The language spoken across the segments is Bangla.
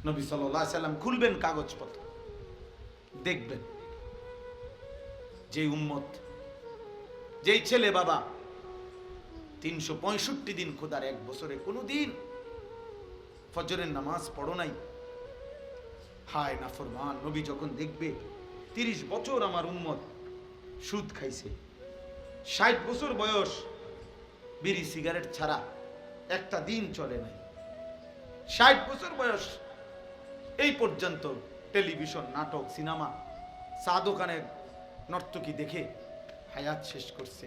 নবী সাল্লাল্লাহু আলাইহি সাল্লাম খুলবেন কাগজপত্র, দেখবেন যে উম্মত, যেই ছেলে বাবা 365 দিন খোদার, এক বছরে কোনো দিন ফজরের নামাজ পড়ো নাই, হায় নাফরমান। নবী যখন দেখবে 30 বছর আমার উম্মত সুদ খাইছে, 60 বছর বয়স বিড়ি সিগারেট ছাড়া একটা দিন চলে নাই, 60 বছর বয়স এই পর্যন্ত টেলিভিশন, নাটক, সিনেমা, চা দোকানের নর্তকী দেখে হায়াত শেষ করছে,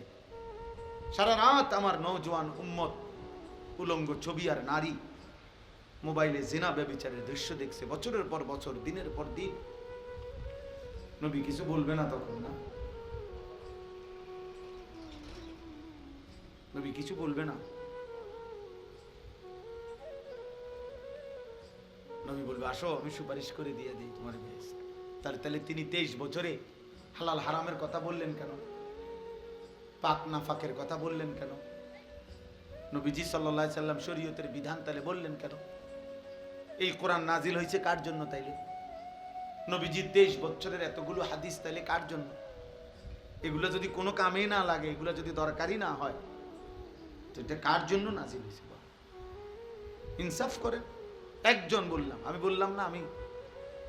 সারা রাত আমার নওজোয়ান উম্মত উলঙ্গ ছবি আর নারী, মোবাইলে জিনা ব্যভিচারের দৃশ্য দেখছে বছরের পর বছর, দিনের পর দিন। নবী কিছু বলবে না তখন? না, নবী কিছু বলবে না। নবী বলবে আসো আমি সুপারিশ করে দিয়ে দিই তোমার বেহেশত। তাহলে তিনি 23 বছরে হালাল হারামের কথা বললেন কেন? পাক নাফাকের কথা বললেন কেন? নবীজি সাল্লাল্লাহু আলাইহি সাল্লাম শরীয়তের বিধান তাহলে বললেন কেন? এই কোরআন নাজিল হয়েছে কার জন্য? তাইলে নবীজি 23 বছরের এতগুলো হাদিস তাইলে কার জন্য? এগুলো যদি কোনো কামে না লাগে, এগুলো যদি দরকারি না হয়, তো এটা কার জন্য নাজিল হয়েছে? ইনসাফ করেন। একজন বললাম, আমি বললাম না আমি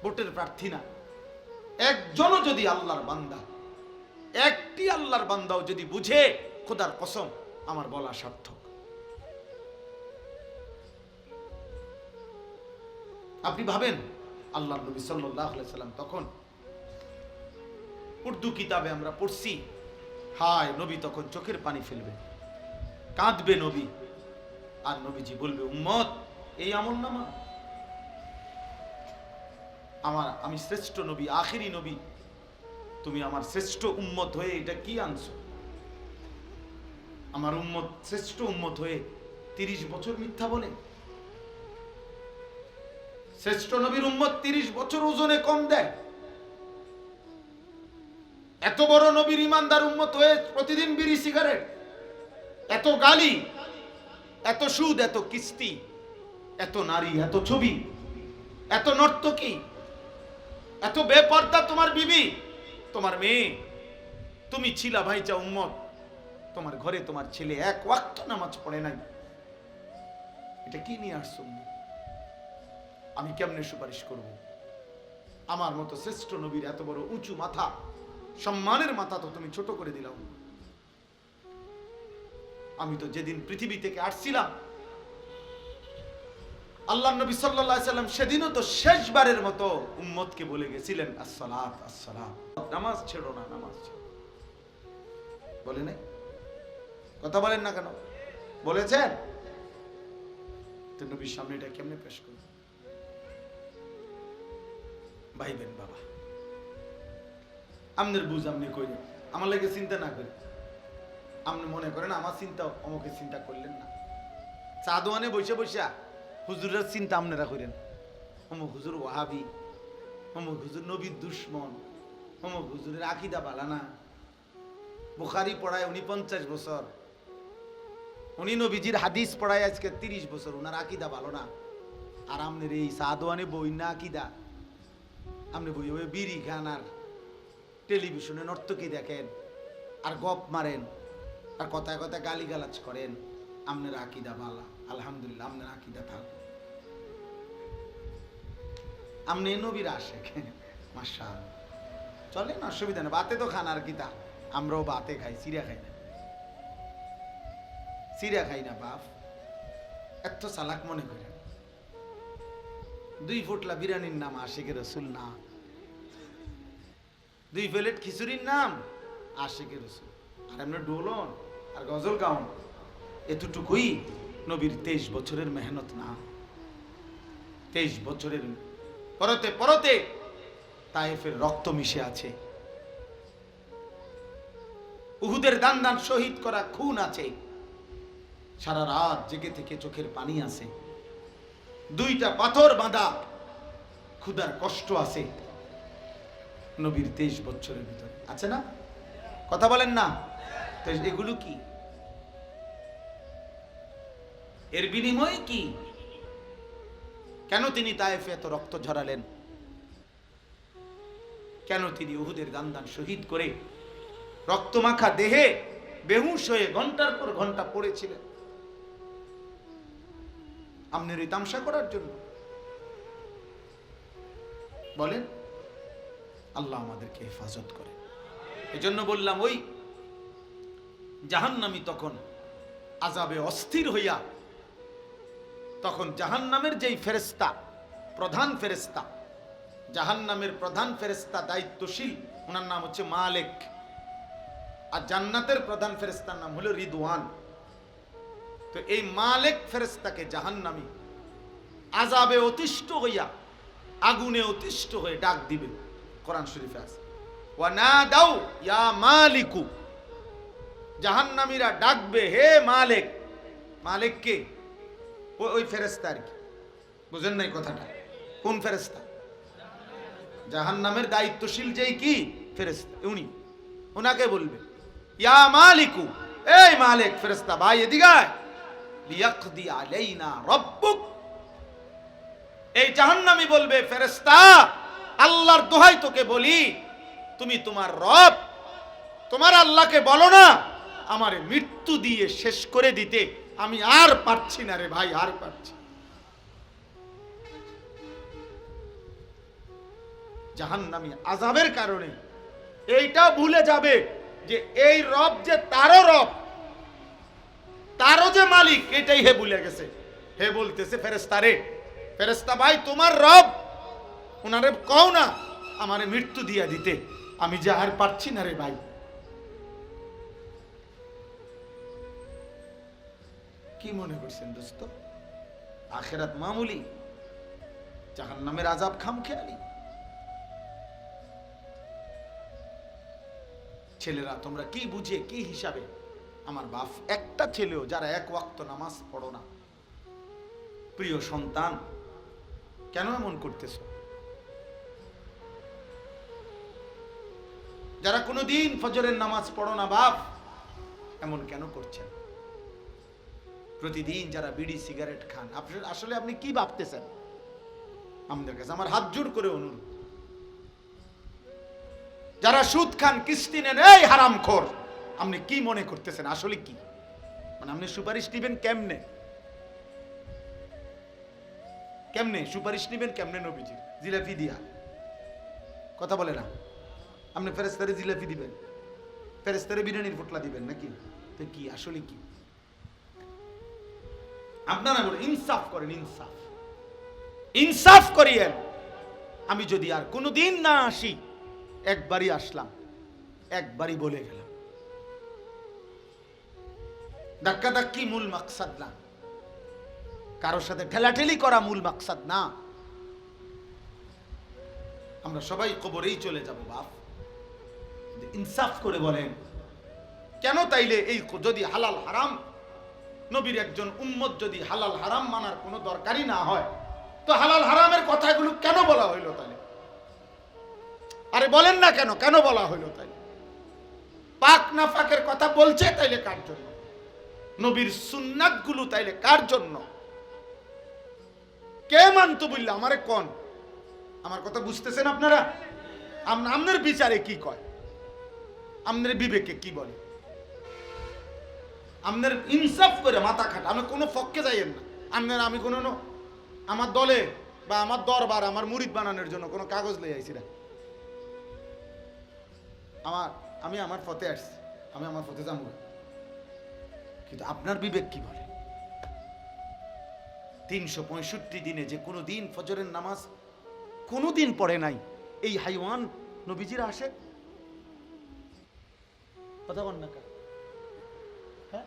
ভোটের প্রার্থী না, একজনও যদি আল্লাহর বান্দা, একটি আল্লাহর বান্দাও যদি বুঝে, খোদার কসম আমার বলা সার্থক। আপনি ভাবেন আল্লাহর নবী সাল্লাল্লাহু আলাইহি সাল্লাম তখন, উর্দু কিতাবে আমরা পড়ছি, হায় নবী তখন চোখের পানি ফেলবে, কাঁদবে নবী, আর নবীজি বলবে উম্মত এই আমলনামা আমার, আমি শ্রেষ্ঠ নবী, আখেরি নবী, তুমি আমার শ্রেষ্ঠ উম্মত হয়ে এটা কি আনছো? আমার উম্মত শ্রেষ্ঠ উম্মত হয়ে 30 বছর মিথ্যা বলে? শ্রেষ্ঠ নবীর উম্মত 30 বছর ওজনে কম দেয়? এত বড় নবীর ইমানদার উম্মত হয়ে প্রতিদিন বিড়ি সিগারেট, এত গালি, এত সুদ, এত কিস্তি, এত নারী, এত ছবি, এত নর্তকী, এত বেপর্দা তোমার বিবি, তোমার মেয়ে, তুমি ছিলা ভাইচা উম্মত, তোমার ঘরে তোমার ছেলে এক ওয়াক্ত নামাজ পড়ে নাই, এটা কি নিয়ে আসছো? আমি কেমনে সুপারিশ করব? আমার মতো শ্রেষ্ঠ নবীর এত বড় উঁচু মাথা, সম্মানের মাথা তো তুমি ছোট করে দিলাম। আমি তো যেদিন পৃথিবী থেকে আসছিলাম, আল্লাহর নবী সাল্লাল্লাহু আলাইহি সাল্লাম সেদিনও তো শেষবারের মতো উম্মতকে বলে গেছিলেন আসসালাত আসসালাত, নামাজ ছেড়ো না, নামাজ ছেড়ো। বলে নাই? কথা বলেন না কেন? বলেছেন তো। নবীর সামনে এটা কেমনে পেশ করব? ভাইবেন বাবা, আমনের বুঝ আপনি কইলেন, আমার লাগে চিন্তা না করেন। আপনি মনে করেন আমার চিন্তা অমুকে চিন্তা করলেন না, চা দোয়ানে বসে বসে হুজুরের চিন্তা আপনারা করেন, অমুক হুজুর ওয়াহাবি, অমুক হুজুর নবীর দুশ্মন, অমুক হুজুরের আকীদা ভালো না, বুখারী পড়ায় উনি 50 বছর, উনি নবীজির হাদিস পড়ায় আজকে 30 বছর, উনার আকীদা ভালো না। আর আপনার এই চা দোয়ানে বই না আকীদা, আপনি বই বই বিড়ি খান আর টেলিভিশনে নর্তকী দেখেন আর গপ মারেন আর কথায় কথায় গালিগালাজ করেন। আপনার আকীদা ভালো, আলহামদুলিল্লাহ, আপনার আকীদা থাক, আপনি নবীর আশেক, মাশাআল্লাহ, চলেন, অসুবিধা নেই। বাতে তো খান আর কি, তা আমরাও বাতে খাই, চিড়া খাই না, চিড়া খাই না বাপ, এত চালাক মনে করেন? 2 ফুটলা বিরিয়ানির নাম আশিকে রসুল না, 2 প্লেট খিচুড়ির নাম আশিকে রসুল, আর এমনি ডোলন আর গজল গাউন, এতটুকুই নবীর 23 বছরের মেহনত না? 23 বছরের পরতে পরতে তায়েফের রক্ত মিশে আছে, উহুদের দান দান শহীদ করা খুন আছে, সারা রাত জেগে থেকে চোখের পানি আছে, 2টা পাথর বাঁধা ক্ষুধার কষ্ট আছে নবীর 23 বছরের ভিতরে, আছে না? কথা বলেন না? তো এগুলো কি? এর বিনিময়ে কি? কেন তিনি তায়েফে এত রক্ত ঝরালেন? কেন তিনি উহুদের দান শহীদ করে রক্তমাখা দেহে বেহুশ হয়ে ঘন্টার পর ঘন্টা পড়েছিলেন? আপনার এই তামসা করার জন্য? বলেন। আল্লাহ আমাদেরকে হেফাজত করে। এজন্য বললাম, ওই জাহান্নামী তখন আযাবে অস্থির হইয়া, তখন জাহান্নামের যেই ফেরেশতা, প্রধান ফেরেশতা, জাহান্নামের প্রধান ফেরেশতা দায়িত্বশীল, ওনার নাম হচ্ছে মালিক, আর জান্নাতের প্রধান ফেরেশতার নাম হলো রিদওয়ান। তো এই মালিক ফেরেশতাকে জাহান্নামী আযাবে অতিষ্ঠ হইয়া, আগুনে অতিষ্ঠ হয়ে ডাক দিবে। কোরআন শরীফে আছে, ওয়া নাদাউ ইয়া মালিকু, জাহান্নামীরা ডাকবে, হে মালিক। মালিক কে? ওই ফেরেশতা আর কি। বুঝেন নাই কথাটা? কোন ফেরেশতা? জাহান্নামের দায়িত্বশীল যেই কি ফেরেশতা, উনি, ওনাকে বলবে, ইয়া মালিকু, এই মালিক ফেরেশতা ভাই এদিকে আয়, লিয়াকদি আলাইনা রাব্বুক। এই জাহান্নামী বলবে, ফেরেশতা আল্লাহর দোহাই তোকে বলি, তুমি তোমার রব, তোমার আল্লাহকে বলো না আমারে মৃত্যু দিয়ে শেষ করে দিতে, আমি আর পারছি না রে ভাই, আর পারছি। জাহান্নামী আযাবের কারণে এইটা ভুলে যাবে যে এই রব যে তারও রব, তারও যে মালিক, এটাই হে ভুলে গেছে। হে বলতেছে ফেরেশতারে, ফেরেশতা ভাই তোমার রব, ওনারে কও না আমারে মৃত্যু দিয়া দিতে, আমি যে আর পারছি না রে ভাই। কি মনে করছেন দোস্ত? আখিরাত মামুলি, জাহান্নামের আযাব খামখেয়ালি। ছেলেরা তোমরা কি বুঝে, কি হিসাবে আমার বাপ, একটা ছেলেও যারা এক ওয়াক্ত নামাজ পড়ো না, প্রিয় সন্তান, কেন এমন করতেছ? যারা কোনোদিন ফজরের নামাজ পড়ো না বাপ, এমন কেন করছেন? প্রতিদিন যারা বিড়ি সিগারেট খান, আসলে আপনি কি ভাবতেছেন? আমাদের কাছে আমার হাত জোড় করে অনুরোধ, যারা সুদ খান, কিস্তি নেন, এই হারামখোর, আপনি কি মনে করতেছেন? আসলে কি মানে আপনি সুপারিশ নিবেন কেমনে? কেমনে সুপারিশ নিবেন? কেমনে নবীজির? জিলাপি দিয়া? কথা বলে না। আপনি ফেরেশতারে জিলাপি দিবেন, ফেরেশতারে বিরিয়ানির পোটলা দিবেন নাকি? তো কি আসলে কি? আপনারা বলেন, ইনসাফ করেন, ইনসাফ, ইনসাফ করিয়েন। আমি যদি আর কোনোদিন না আসি, একবারই আসলাম, একবারই বলে গেলাম। ধাক্কা ধাক্কি মূল মাকসাদ না, কারোর সাথে ঠেলাঠেলি করা মূল মাকসাদ না। আমরা সবাই কবরেই চলে যাব বাপ। ইনসাফ করে বলেন কেন? তাইলে এই যদি হালাল হারাম, নবীর একজন উম্মত যদি হালাল হারাম মানার কোনো দরকারই না হয়, তো হালাল হারামের কথাগুলো কেন বলা হইল তাইলে? আরে বলেন না কেন, কেন বলা হইল তাইলে? পাক না ফাকের কথা বলছে তাইলে কার জন্য? নবীর সুন্নাত গুলো তাইলে কার জন্য? কে মানতো বললে আমারে কোন? আমার কথা বুঝতেছেন আপনারা? আপনার বিচারে কি কয়? আপনার বিবেকে কি বলে? আপনার ইনসাফ করে মাথা খাটা, আমি কোনো ফককে যাইয়েন না। আপনার আমি কোনো আমার দলে বা আমার দরবার আমার মুরিদ বানানোর জন্য কোনো কাগজ লই আইছি না। আমি আমার পথে আসছি, আমি আমার পথে যাবো, কিন্তু আপনার বিবেক কি বলে? 365 দিনে যে কোনো দিন ফজরের নামাজ কোনো দিন পড়ে নাই এই হাইওয়ান নবীজিরা আসে? কথা বল না। হ্যাঁ,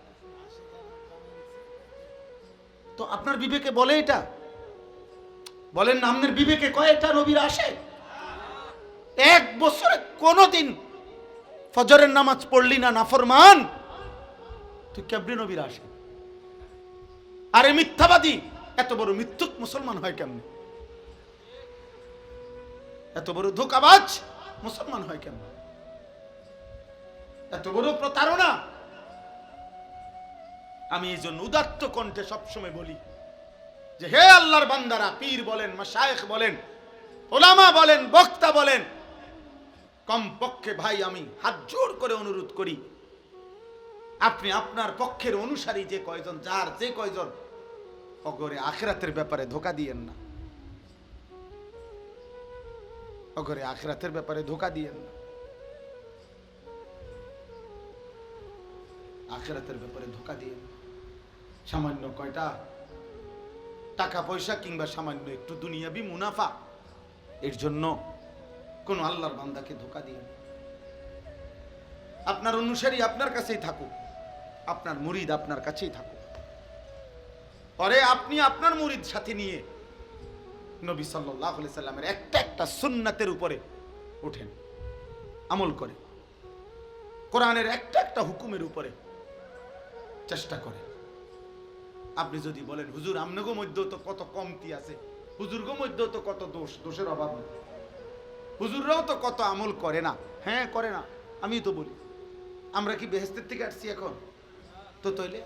তো আপনার বিবেকে বলে এটা? বলেন না, আপনার বিবেকে কয় এটা নবীরা আসে? এক বছরে কোনোদিন ফজরের নামাজ পড়লি না নাফরমান, তুই কেমনে নবীরা আসে? আরে মিথ্যাবাদী, এত বড় মিথ্যুক মুসলমান হয় কেমনে? এত বড় ধোঁকাবাজ মুসলমান হয় কেমনে? এত বড় প্রতারণা। আমি এই জন্য উদাত্ত কণ্ঠে সবসময় বলি, যে হে আল্লাহর বান্দারা, পীর বলেন, মাশায়েখ বলেন, ওলামা বলেন, বক্তা বলেন, কমপক্ষে ভাই আমি হাত জোড় করে অনুরোধ করি, আপনি আপনার পক্ষের অনুসারী যে কয়জন, যার যে কয়জন, অগরে আখিরাতের ব্যাপারে ধোঁকা দিয়েন না, অগরে আখিরাতের ব্যাপারে ধোঁকা দিয়েন না, আখিরাতের ব্যাপারে ধোঁকা দিয়েন। সামান্য কয়টা টাকা পয়সা কিংবা সামান্য একটু দুনিয়াবি মুনাফা, এর জন্য কোন আল্লাহর বান্দাকে ধোঁকা দিয়েন। আপনার অনুসারী আপনার কাছেই থাকুক, আপনার মুরিদ আপনার কাছেই থাকুক, পরে আপনি আপনার মুরিদ সাথে নিয়ে নবী সাল্লাল্লাহু আলাইহি সাল্লামের একটা একটা সুন্নাতের উপরে ওঠেন, আমল করে, কোরআনের একটা একটা হুকুমের উপরে চেষ্টা করে। আপনি যদি বলেন হুজুর আমনগো মধ্যেও তো কত কমতি আছে, হুজুরগো মধ্যেও তো কত দোষের অভাব নেই, হুজুররাও তো কত আমল করে না, হ্যাঁ করে না, আমি তো বলি আমরা কি বেহেশতের থেকে আসছি এখন? তো তাইলে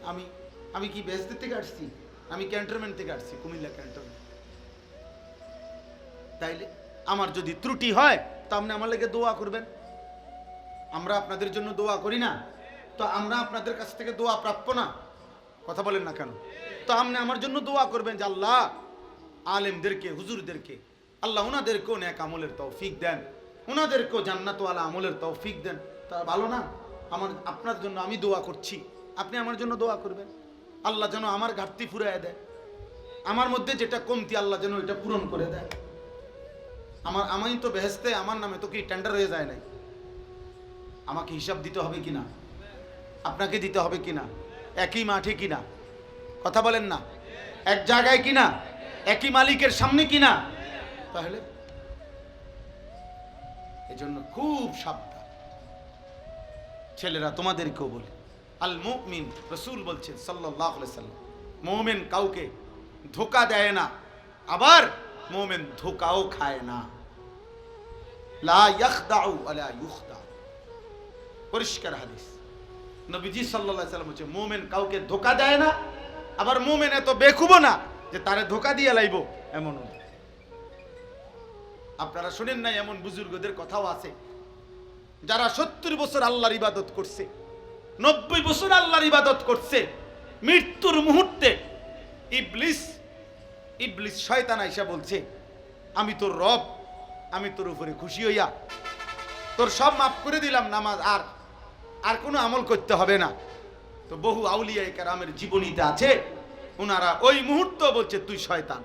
আমি কি বেহেশতের থেকে আসছি? আমি ক্যান্টনমেন্ট থেকে আসছি, কুমিল্লা ক্যান্টনমেন্ট। তাইলে আমার যদি ত্রুটি হয় তো আপনি আমার লেগে দোয়া করবেন। আমরা আপনাদের জন্য দোয়া করি না? তো আমরা আপনাদের কাছ থেকে দোয়া প্রাপ্য না? কথা বলেন না কেন? তো আপনি আমার জন্য দোয়া করবেন যে আল্লাহ আলেমদেরকে, হুজুরদেরকে আল্লাহ ওনাদেরকেও নেক আমলের তৌফিক দেন, ওনাদেরকেও জান্নাতওয়ালা আমলের তৌফিক দেন। তা ভালো না? আপনার জন্য আমি দোয়া করছি, আপনি আমার জন্য দোয়া করবেন। আল্লাহ যেন আমার ঘাটতি ফুরায় দেয়, আমার মধ্যে যেটা কমতি আল্লাহ যেন এটা পূরণ করে দেয়। আমি তো বেহেশতে আমার নামে তো কি টেন্ডার হয়ে যায় নাই? আমাকে হিসাব দিতে হবে কিনা, আপনাকে দিতে হবে কিনা, একই মাঠে কিনা, কথা বলেন না, এক জায়গায় কিনা, একই মালিকের সামনে কিনা। তাহলে এজন্য খুব সাবধান ছেলেরা, তোমাদেরকেও বলি, আল মুমিন, রাসূল বলছেন সাল্লাল্লাহু আলাইহি সাল্লাম, মুমিন কাউকে ধোঁকা দেয় না, আবার মুমিন ধোঁকাও খায় না। লা ইয়াখদাউ ওয়ালা ইউখদা, পরিষ্কার হাদিস। নবীজি সাল্লাল্লাহু আলাইহি সাল্লাম বলছেন মুমিন কাউকে ধোঁকা দেয় না, আবার মুমিন এত বেকুবও না যে তারে ধোঁকা দিয়ে লাইব, এমন না। আপনারা শুনেন নাই এমন বুজুর্গদের কথাও আছে যারা 70 বছর আল্লাহর ইবাদত করছে, 90 বছর আল্লাহর ইবাদত করছে, মৃত্যুর মুহূর্তে ইবলিস শয়তান আইসা বলছে আমি তোর রব, আমি তোর উপরে খুশি হইয়া তোর সব মাফ করে দিলাম, নামাজ আর কোনো আমল করতে হবে না। তো বহু আউলিয়া কেরামের জীবনীতে আছে, ওনারা ওই মুহূর্ত বলছে তুই শয়তান।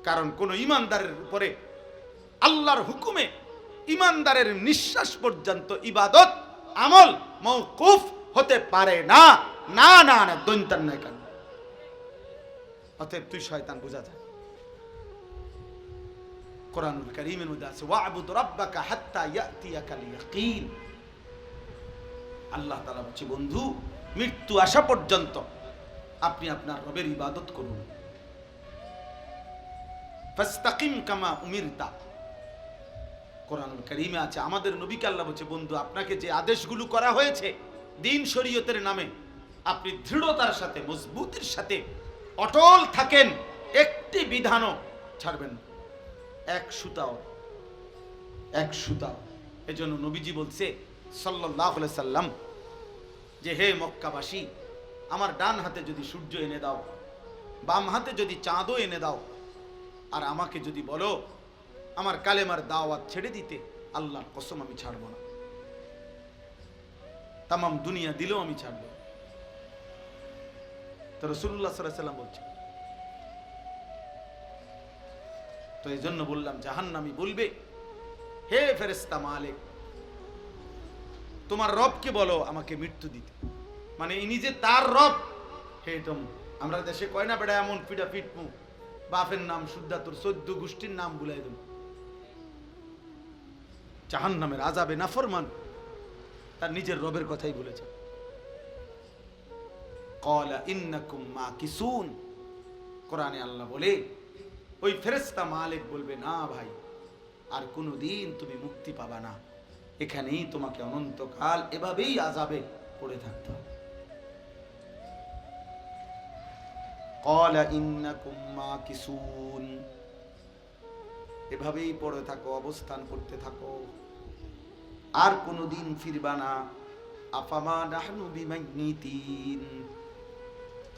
কারণ কোন ইমানদারের উপরে আল্লাহর হুকুমে ইমানদারের নিঃশ্বাস পর্যন্ত ইবাদত আমল মওকুফ হতে পারে না। না না না, দৈন্তান নয় কেন? অতএব তুই শয়তান, বোঝা যায়। কোরআনুল কারীমের মধ্যে আছে ওয়া'বুদ রাব্বাকা হাত্তা ইয়াতিয়াকাল ইয়াকিন। আল্লাহ তাআলা বলছে বন্ধু, মৃত্যু আসা পর্যন্ত আপনি আপনার রবের ইবাদত করুন। ফাস্তাকিম কামা উমিরতা, কোরআনুল কারীমে আছে। আমাদের নবীকে আল্লাহ বলছে বন্ধু, আপনাকে যে আদেশগুলো করা হয়েছে দ্বীন শরীয়তের নামে, আপনি দৃঢ়তার সাথে, মজবুতির সাথে অটল থাকেন, একটি বিধানও ছাড়বেন না, এক সুতাও। এজন্য নবীজি বলছে সাল্লাল্লাহু আলাইহি সাল্লাম যে হে মক্কাবাসী, আমার ডান হাতে যদি সূর্য এনে দাও, বাম হাতে যদি চাঁদও এনে দাও, আর আমাকে যদি বলো আমার কালেমার দাওয়াত ছেড়ে দিতে, আল্লাহর কসম আমি ছাড়বো না। তামাম দুনিয়া দিলেও আমি ছাড়বো। তো রাসূলুল্লাহ সাল্লাল্লাহু আলাইহি সাল্লাম বলছে। তো এই জন্য বললাম, জাহান্নামী বলবে হে ফেরেশতা মালিক, তোমার রবকে বলো আমাকে মৃত্যু দিতে। মানে ইনি যে তার রব, হে তুমি, আমরা দেশে কয় না বেড়া এমন পিঠা পিটমু, বাপের নাম শুদ্ধা তোর 14 গোষ্ঠীর নাম ভুলাই দেব। জাহান্নামের আযাবে নাফরমান তার নিজের রবের কথাই বলেছে। ক্বালা ইন্নাকুম মাকিসুন, কোরআনে আল্লাহ বলে ওই ফেরেশতা মালিক বলবে না ভাই, আর কোনোদিন তুমি মুক্তি পাবা না, এখানেই তোমাকে অনন্তকাল এভাবেই আযাবে পড়ে থাকতে হবে। ক্বালা ইন্নাকুম মাকিসুন। এভাবেই পড়ে থাকো, অবস্থান করতে থাকো, আর কোনোদিন ফিরবা না। আফামা নাহনু বিমাইতিন।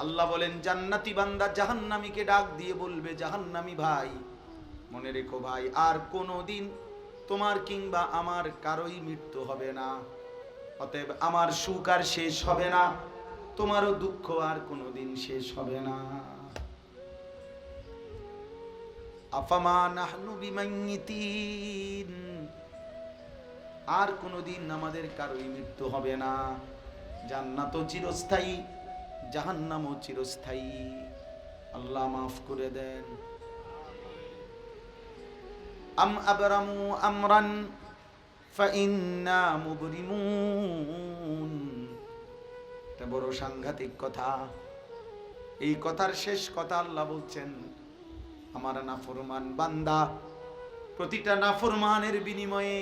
আল্লাহ বলেন জান্নাতি বান্দা জাহান্নামীকে ডাক দিয়ে বলবে, জাহান্নামী ভাই মনে রেখো ভাই, আর কোনোদিন তোমার কিংবা আমার কারোই মৃত্যু হবে না। অতএব আমার সুখ আর শেষ হবে না, তোমারও দুঃখ আর কোনোদিন শেষ হবে না। আফামা নাহনু বিমাইতিন। আর কোনোদিন আমাদের কারোই মৃত্যু হবে না। জান্নাতও চিরস্থায়ী, জাহান্নামও চিরস্থায়ী। আল্লাহ মাফ করে দেন। আম আবরামু আমরান ফাইন্না মুবরিমুন। এটা বড় সাংঘাতিক কথা। এই কথার শেষ কথা আল্লাহ বলছেন, আমার নাফরমান বান্দা, প্রতিটা নাফরমানের বিনিময়ে,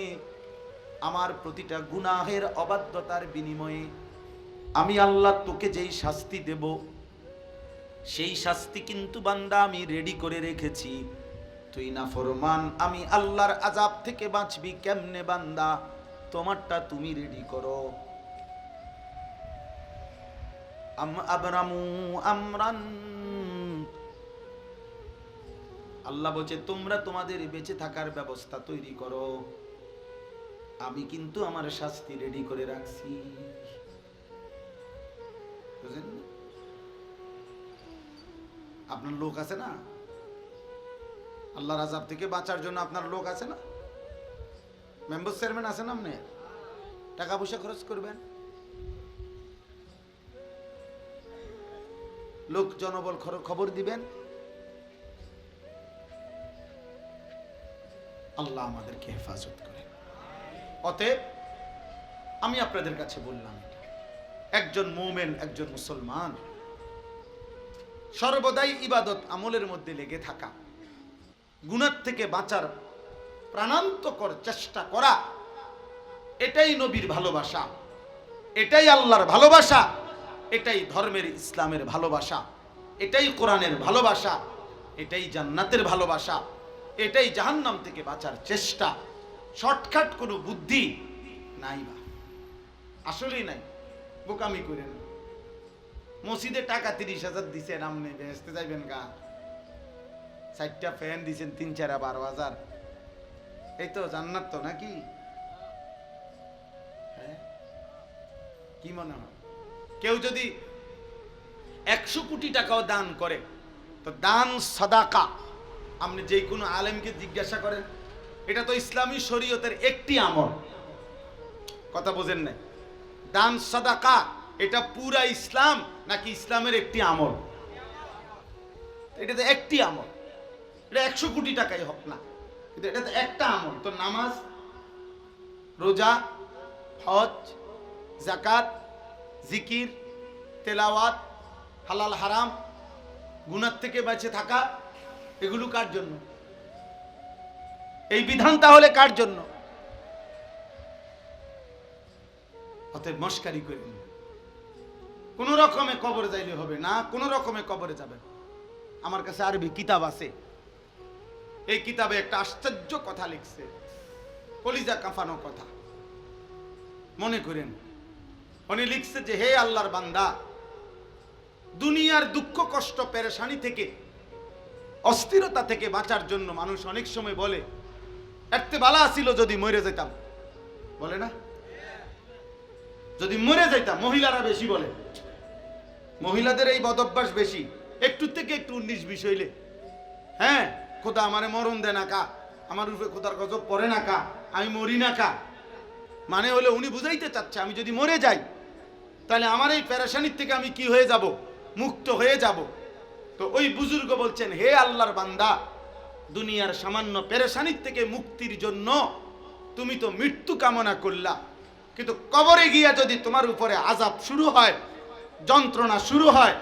আমার প্রতিটা গুনাহের অবাধ্যতার বিনিময়ে আমি আল্লাহ তোকে যেই শাস্তি দেব, সেই শাস্তি কিন্তু বান্দা আমি রেডি করে রেখেছি। তুই নাফরমান, আমি আল্লাহর আযাব থেকে বাঁচবি কেমনে বান্দা, তোমারটা তুমি রেডি করো। আম আবরামু আমরান। আল্লাহ বলছে তোমরা তোমাদের বেঁচে থাকার ব্যবস্থা তৈরি করো, আমি কিন্তু আমার শাস্তি রেডি করে রাখছি। বুঝলেন? আপনার লোক আছে না, আল্লাহর আযাব থেকে বাঁচার জন্য আপনার লোক আছে না, মেম্বার চেয়ারম্যান আছে না, আপনি টাকা পয়সা খরচ করবেন, লোক জনবল খবর দিবেন। আল্লাহ আমাদেরকে হেফাজত করেন। অতএব আমি আপনাদের কাছে বললাম, একজন মুমিন, একজন মুসলমান সর্বদাই ইবাদত আমলের মধ্যে লেগে থাকা, গুনাহ থেকে বাঁচার প্রাণান্তকর চেষ্টা করা, এটাই নবীর ভালোবাসা, এটাই আল্লাহর ভালোবাসা, এটাই ধর্মের ইসলামের ভালোবাসা, এটাই কোরআনের ভালোবাসা, এটাই জান্নাতের ভালোবাসা, এটাই জাহান্নাম থেকে বাঁচার চেষ্টা। শর্টকাট কোনো বুদ্ধি নাই, বা আসলেই নাই। বোকামি করেন, মসজিদে টাকা 30,000 দিছেন, আপনি বেহেশতে যাইবেন গা, 4টা ফ্যান দিছেন 3-4-12,000, এই তো জান্নাত তো নাকি? হ্যাঁ, কি মনে হয়? কেউ যদি 100 কোটি টাকাও দান করে, তো দান সাদাকা, আপনি যে কোনো আলেমকে জিজ্ঞাসা করেন, এটা তো ইসলামী শরীয়তের একটি আমল, কথা বোঝেন নাই? দান সাদাকা এটা পুরা ইসলাম নাকি ইসলামের একটি আমল? এটা তো একটি আমল, এটা 100 কোটি টাকাই হোক না, কিন্তু এটা তো একটা আমল। তো নামাজ, রোজা, হজ, যাকাত, জিকির, তেলাওয়াত, হালাল হারাম, গুনাহ থেকে বেঁচে থাকা, এগুলো কার জন্য? এই বিধান তাহলে কার জন্য? অতএব মস্কারি করেন, কোন রকমে কবরে যাইলে হবে না, কোন রকমে কবরে যাবেন। আমার কাছে আরবি কিতাব আছে, এই কিতাবে একটা আশ্চর্য কথা লিখছে, কলিজা কাঁপানো কথা। মনে করেন উনি লিখছে যে, হে আল্লাহর বান্দা, দুনিয়ার দুঃখ কষ্ট পেরেশানি থেকে, অস্থিরতা থেকে বাঁচার জন্য মানুষ অনেক সময় বলে, এতে বালা ছিল যদি মরে যেতাম, বলে না? যদি মরে যাইতাম, মহিলারা বেশি বলে, মহিলাদের এই বদভ্যাস বেশি, একটু থেকে একটু 19-20 হইলে, হ্যাঁ খোদা আমারে মরণ দে না কা, আমার উপরে খোদার গজব পড়ে না কা, আমি মরি না কা। মানে হলো উনি বুঝাইতে চাচ্ছে, আমি যদি মরে যাই তাহলে আমার এই পেরেশানির থেকে আমি কি হয়ে যাব? মুক্ত হয়ে যাব। তো ওই বুজুর্গ বলছেন, হে আল্লাহর বান্দা, দুনিয়ার সামান্য পেরেশানির থেকে মুক্তির জন্য তুমি তো মৃত্যু কামনা করলা, কিন্তু কবরে গিয়া যদি তোমার উপরে আযাব শুরু হয়, যন্ত্রণা শুরু হয়,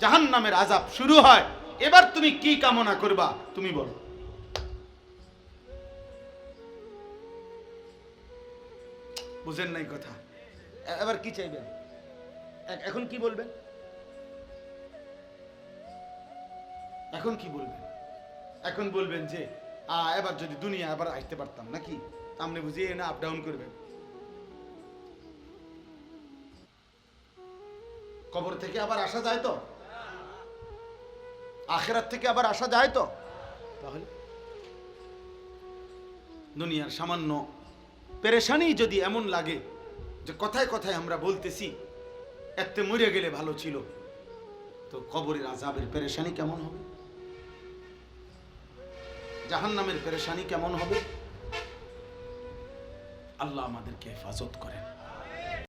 জাহান্নামের আযাব শুরু হয়, এবার তুমি কি কামনা করবা? তুমি বলো। বুঝেন নাই কথা? এবার কি চাইবেন? এখন কি বলবেন? এখন কি বলবেন? এখন বলবেন যে এবার যদি দুনিয়া আবার আসতে পারতাম নাকি, আপনি বুঝিয়ে না আপ ডাউন করবেন। কবর থেকে আবার আসা যায় তো? আখেরাত থেকে আবার আসা যায় তো? তাহলে দুনিয়ার সামান্য পেরেশানি যদি এমন লাগে যে কথায় কথায় আমরা বলতেছি এতে মরে গেলে ভালো ছিল, তো কবরের আযাবের পেরেশানি কেমন হবে, জাহান্নামের পেরেশানি কেমন হবে? আল্লাহ আমাদেরকে হেফাজত করেন।